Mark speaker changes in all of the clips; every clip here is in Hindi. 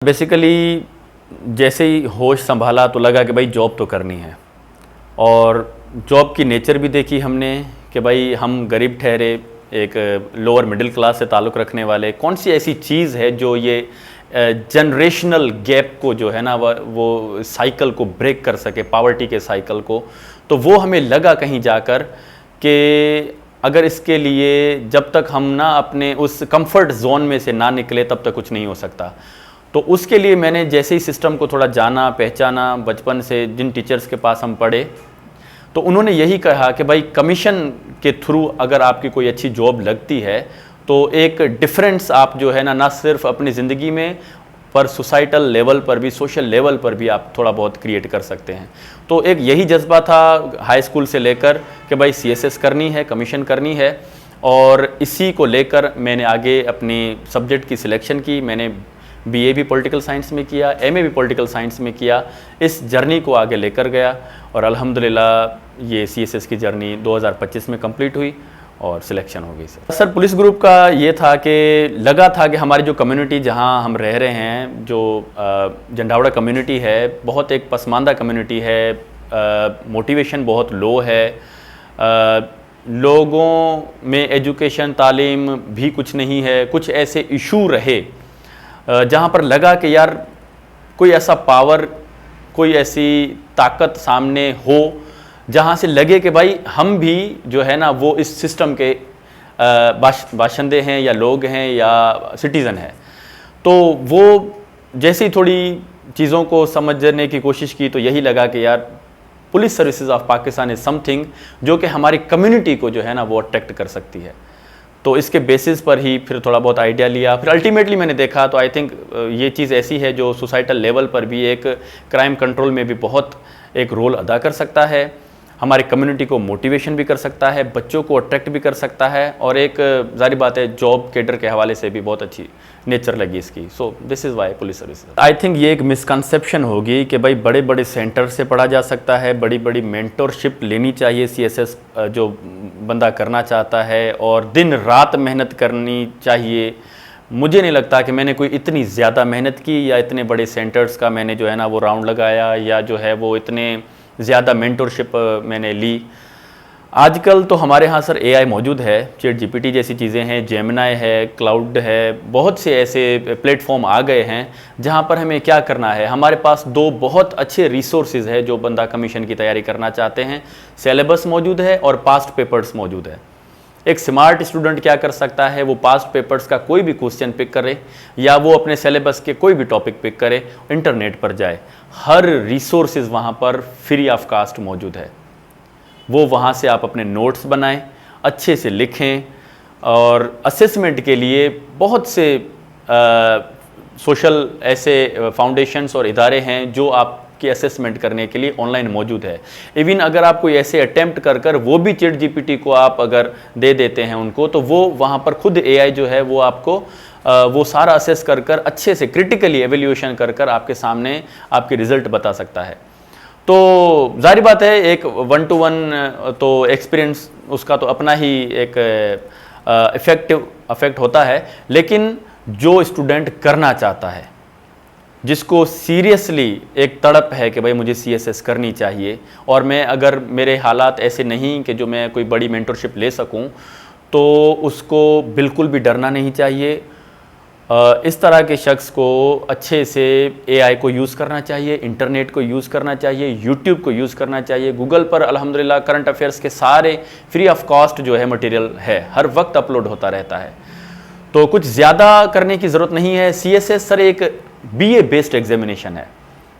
Speaker 1: बेसिकली जैसे ही होश संभाला तो लगा कि भाई जॉब तो करनी है। और जॉब की नेचर भी देखी हमने कि भाई हम गरीब ठहरे, एक लोअर मिडिल क्लास से ताल्लुक़ रखने वाले, कौन सी ऐसी चीज़ है जो ये जनरेशनल गैप को जो है ना वो साइकिल को ब्रेक कर सके, पावर्टी के साइकिल को। तो वो हमें लगा कहीं जाकर कि अगर इसके लिए जब तक हम ना अपने उस कंफर्ट जोन में से ना निकले तब तक कुछ नहीं हो सकता। तो उसके लिए मैंने जैसे ही सिस्टम को थोड़ा जाना पहचाना, बचपन से जिन टीचर्स के पास हम पढ़े तो उन्होंने यही कहा कि भाई कमीशन के थ्रू अगर आपकी कोई अच्छी जॉब लगती है तो एक डिफरेंस आप जो है ना सिर्फ अपनी ज़िंदगी में पर सोसाइटल लेवल पर भी, सोशल लेवल पर भी आप थोड़ा बहुत क्रिएट कर सकते हैं। तो एक यही जज्बा था हाई स्कूल से लेकर कि भाई CSS करनी है, कमीशन करनी है। और इसी को लेकर मैंने आगे अपनी सब्जेक्ट की सिलेक्शन की। मैंने BA भी पॉलिटिकल साइंस में किया, MA भी पॉलिटिकल साइंस में किया। इस जर्नी को आगे लेकर गया और अल्हम्दुलिल्लाह ये CSS की जर्नी 2025 में कंप्लीट हुई और सिलेक्शन हो गई। सर पुलिस ग्रुप का ये था कि लगा था कि हमारी जो कम्युनिटी जहां हम रह रहे हैं, जो जंडावड़ा कम्युनिटी है, बहुत एक पसमानदा कम्युनिटी है, मोटिवेशन बहुत लो है, लोगों में एजुकेशन तालीम भी कुछ नहीं है। कुछ ऐसे इशू रहे जहाँ पर लगा कि यार कोई ऐसा पावर, कोई ऐसी ताकत सामने हो जहाँ से लगे कि भाई हम भी जो है ना वो इस सिस्टम के बाशिंदे हैं या लोग हैं या सिटीज़न हैं। तो वो जैसे ही थोड़ी चीज़ों को समझने की कोशिश की तो यही लगा कि यार police services of Pakistan is something जो कि हमारी कम्युनिटी को जो है ना वो अट्रैक्ट कर सकती है। तो इसके बेसिस पर ही फिर थोड़ा बहुत आइडिया लिया। फिर अल्टीमेटली मैंने देखा तो आई थिंक ये चीज़ ऐसी है जो सोसाइटल लेवल पर भी एक क्राइम कंट्रोल में भी बहुत एक रोल अदा कर सकता है, हमारी कम्युनिटी को मोटिवेशन भी कर सकता है, बच्चों को अट्रैक्ट भी कर सकता है और एक जारी बात है जॉब कैडर के हवाले से भी बहुत अच्छी नेचर लगी इसकी। So this is why police service. I think ये एक मिसकंसेप्शन होगी कि भाई बड़े बड़े सेंटर से पढ़ा जा सकता है, बड़ी बड़ी मेंटरशिप लेनी चाहिए CSS जो बंदा करना चाहता है और दिन रात मेहनत करनी चाहिए। मुझे नहीं लगता कि मैंने कोई इतनी ज़्यादा मेहनत की या इतने बड़े सेंटर्स का मैंने जो है ना वो राउंड लगाया या जो है वो इतने ज़्यादा मेंटरशिप मैंने ली। आजकल तो हमारे यहाँ सर AI मौजूद है, ChatGPT जैसी चीज़ें हैं, जेमिनाई है, क्लाउड है, बहुत से ऐसे प्लेटफॉर्म आ गए हैं जहाँ पर हमें क्या करना है। हमारे पास दो बहुत अच्छे रिसोर्सेज है जो बंदा कमीशन की तैयारी करना चाहते हैं। सिलेबस मौजूद है और पास्ट पेपर्स मौजूद है। एक स्मार्ट स्टूडेंट क्या कर सकता है, वो पास्ट पेपर्स का कोई भी क्वेश्चन पिक करे या वो अपने सिलेबस के कोई भी टॉपिक पिक करे, इंटरनेट पर जाए, हर रिसोर्सेज वहाँ पर फ्री ऑफ कास्ट मौजूद है। वो वहाँ से आप अपने नोट्स बनाएं, अच्छे से लिखें। और असेसमेंट के लिए बहुत से सोशल ऐसे फाउंडेशंस और इदारे हैं जो आपकी असेसमेंट करने के लिए ऑनलाइन मौजूद है। इवन अगर आप कोई ऐसे अटेम्प्ट कर वो भी ChatGPT को आप अगर दे देते हैं उनको, तो वो वहाँ पर खुद AI जो है वो आपको वो सारा असेस कर अच्छे से क्रिटिकली एवेल्यूएशन कर आपके सामने आपके रिजल्ट बता सकता है। तो जाहिर बात है एक 1-to-1 तो एक्सपीरियंस उसका तो अपना ही एक इफेक्ट होता है। लेकिन जो स्टूडेंट करना चाहता है, जिसको सीरियसली एक तड़प है कि भाई मुझे CSS करनी चाहिए और मैं अगर मेरे हालात ऐसे नहीं कि जो मैं कोई बड़ी मेंटरशिप ले सकूं, तो उसको बिल्कुल भी डरना नहीं चाहिए। इस तरह के शख्स को अच्छे से AI को यूज़ करना चाहिए, इंटरनेट को यूज़ करना चाहिए, YouTube को यूज़ करना चाहिए। गूगल पर अल्हम्दुलिल्लाह करंट अफेयर्स के सारे फ्री ऑफ कॉस्ट जो है मटेरियल है, हर वक्त अपलोड होता रहता है। तो कुछ ज़्यादा करने की ज़रूरत नहीं है। CSS सर एक BA बेस्ड एग्जामिनेशन है,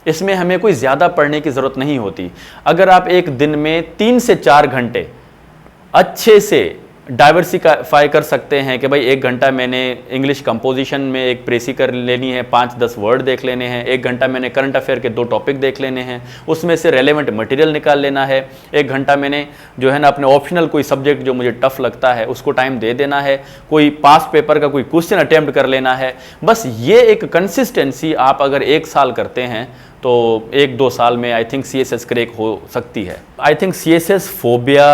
Speaker 1: इसमें हमें कोई ज़्यादा पढ़ने की ज़रूरत नहीं होती। अगर आप एक दिन में 3 से 4 घंटे अच्छे से डाइवर्सिफाई कर सकते हैं कि भाई 1 घंटा मैंने इंग्लिश कंपोजिशन में एक प्रेसी कर लेनी है, 5-10 वर्ड देख लेने हैं, 1 घंटा मैंने करंट अफेयर के 2 टॉपिक देख लेने हैं, उसमें से रेलेवेंट मटेरियल निकाल लेना है, 1 घंटा मैंने जो है ना अपने ऑप्शनल कोई सब्जेक्ट जो मुझे टफ लगता है उसको टाइम दे देना है, कोई पास्ट पेपर का कोई क्वेश्चन अटेम्प्ट कर लेना है। बस ये एक कंसिस्टेंसी आप अगर 1 साल करते हैं तो 1-2 साल में आई थिंक CSS क्रैक हो सकती है। आई थिंक CSS फोबिया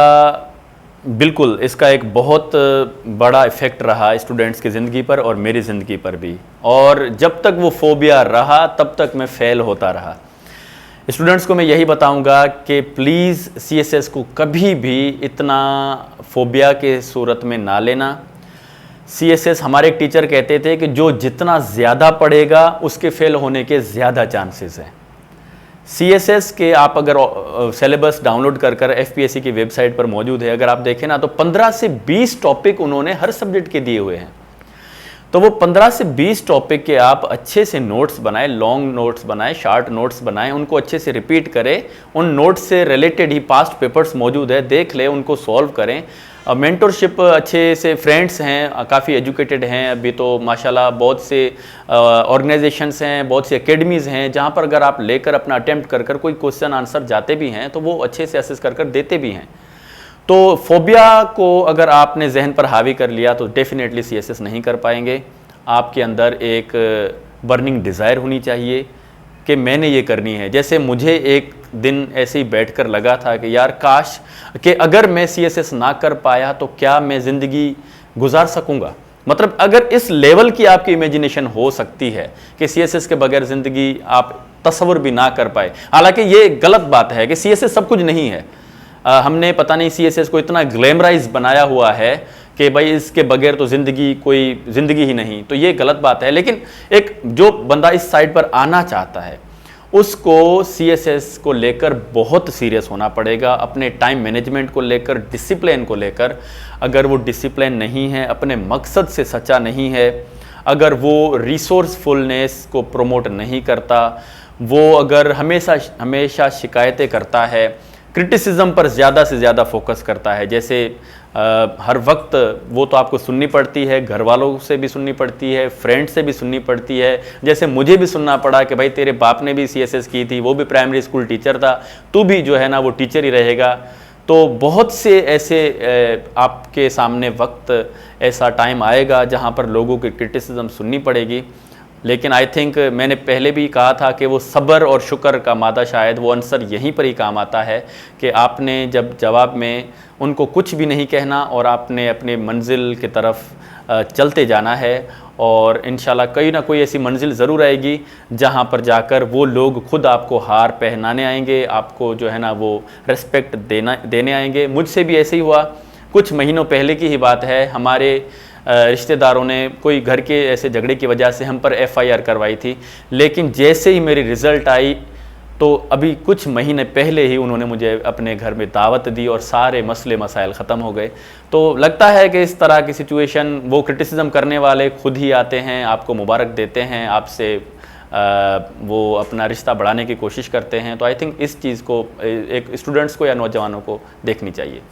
Speaker 1: बिल्कुल, इसका एक बहुत बड़ा इफ़ेक्ट रहा स्टूडेंट्स की ज़िंदगी पर और मेरी ज़िंदगी पर भी। और जब तक वो फ़ोबिया रहा तब तक मैं फ़ेल होता रहा। स्टूडेंट्स को मैं यही बताऊंगा कि प्लीज़ सीएसएस को कभी भी इतना फ़ोबिया के सूरत में ना लेना। सीएसएस, हमारे एक टीचर कहते थे कि जो जितना ज़्यादा पढ़ेगा उसके फ़ेल होने के ज़्यादा चांसेस हैं। सीएसएस के आप अगर सिलेबस डाउनलोड कर एफपीएससी की वेबसाइट पर मौजूद है, अगर आप देखें ना तो 15 से 20 टॉपिक उन्होंने हर सब्जेक्ट के दिए हुए हैं। तो वो 15 से 20 टॉपिक के आप अच्छे से नोट्स बनाएं, लॉन्ग नोट्स बनाएं, शॉर्ट नोट्स बनाएं, उनको अच्छे से रिपीट करें। उन नोट्स से रिलेटेड ही पास्ट पेपर्स मौजूद है, देख लें, उनको सॉल्व करें। मेंटरशिप अच्छे से फ्रेंड्स हैं, काफ़ी एजुकेटेड हैं अभी तो माशाल्लाह, बहुत से ऑर्गेनाइजेशंस हैं, बहुत सी एकेडमीज़ हैं जहाँ पर अगर आप लेकर अपना अटेम्प्ट कर कोई क्वेश्चन आंसर जाते भी हैं तो वो अच्छे से असेस कर देते भी हैं। तो फोबिया को अगर आपने जहन पर हावी कर लिया तो डेफिनेटली सीएसएस नहीं कर पाएंगे। आपके अंदर एक बर्निंग डिज़ायर होनी चाहिए कि मैंने ये करनी है। जैसे मुझे एक दिन ऐसे ही बैठकर लगा था कि यार काश कि अगर मैं सीएसएस ना कर पाया तो क्या मैं ज़िंदगी गुजार सकूंगा। मतलब अगर इस लेवल की आपकी इमेजिनेशन हो सकती है कि सीएसएस के बगैर ज़िंदगी आप तस्वर भी ना कर पाए। हालांकि ये गलत बात है कि सीएसएस सब कुछ नहीं है। हमने पता नहीं सीएसएस को इतना ग्लैमराइज बनाया हुआ है कि भाई इसके बगैर तो ज़िंदगी कोई ज़िंदगी ही नहीं, तो ये गलत बात है। लेकिन एक जो बंदा इस साइड पर आना चाहता है उसको सीएसएस को लेकर बहुत सीरियस होना पड़ेगा, अपने टाइम मैनेजमेंट को लेकर, डिसिप्लिन को लेकर। अगर वो डिसिप्लिन नहीं है, अपने मकसद से सच्चा नहीं है, अगर वो रिसोर्सफुलनेस को प्रमोट नहीं करता, वो अगर हमेशा शिकायतें करता है, क्रिटिसिज्म पर ज़्यादा से ज़्यादा फोकस करता है, जैसे हर वक्त वो तो आपको सुननी पड़ती है, घर वालों से भी सुननी पड़ती है, फ्रेंड से भी सुननी पड़ती है। जैसे मुझे भी सुनना पड़ा कि भाई तेरे बाप ने भी सीएसएस की थी, वो भी प्राइमरी स्कूल टीचर था, तू भी जो है ना वो टीचर ही रहेगा। तो बहुत से ऐसे आपके सामने वक्त ऐसा टाइम आएगा जहाँ पर लोगों की क्रिटिसिज्म सुननी पड़ेगी। लेकिन आई थिंक मैंने पहले भी कहा था कि वो सब्र और शुक्र का मादा शायद वो आंसर यहीं पर ही काम आता है कि आपने जब जवाब में उनको कुछ भी नहीं कहना और आपने अपने मंजिल की तरफ चलते जाना है। और इंशाल्लाह कोई ना कोई ऐसी मंजिल ज़रूर आएगी जहाँ पर जाकर वो लोग खुद आपको हार पहनाने आएंगे, आपको जो है ना वो रिस्पेक्ट देने आएंगे। मुझसे भी ऐसे ही हुआ। कुछ महीनों पहले की ही बात है, हमारे रिश्तेदारों ने कोई घर के ऐसे झगड़े की वजह से हम पर एफआईआर करवाई थी। लेकिन जैसे ही मेरी रिज़ल्ट आई तो अभी कुछ महीने पहले ही उन्होंने मुझे अपने घर में दावत दी और सारे मसले मसाइल ख़त्म हो गए। तो लगता है कि इस तरह की सिचुएशन वो क्रिटिसिज्म करने वाले खुद ही आते हैं, आपको मुबारक देते हैं, आपसे वो अपना रिश्ता बढ़ाने की कोशिश करते हैं। तो आई थिंक इस चीज़ को एक स्टूडेंट्स को या नौजवानों को देखनी चाहिए।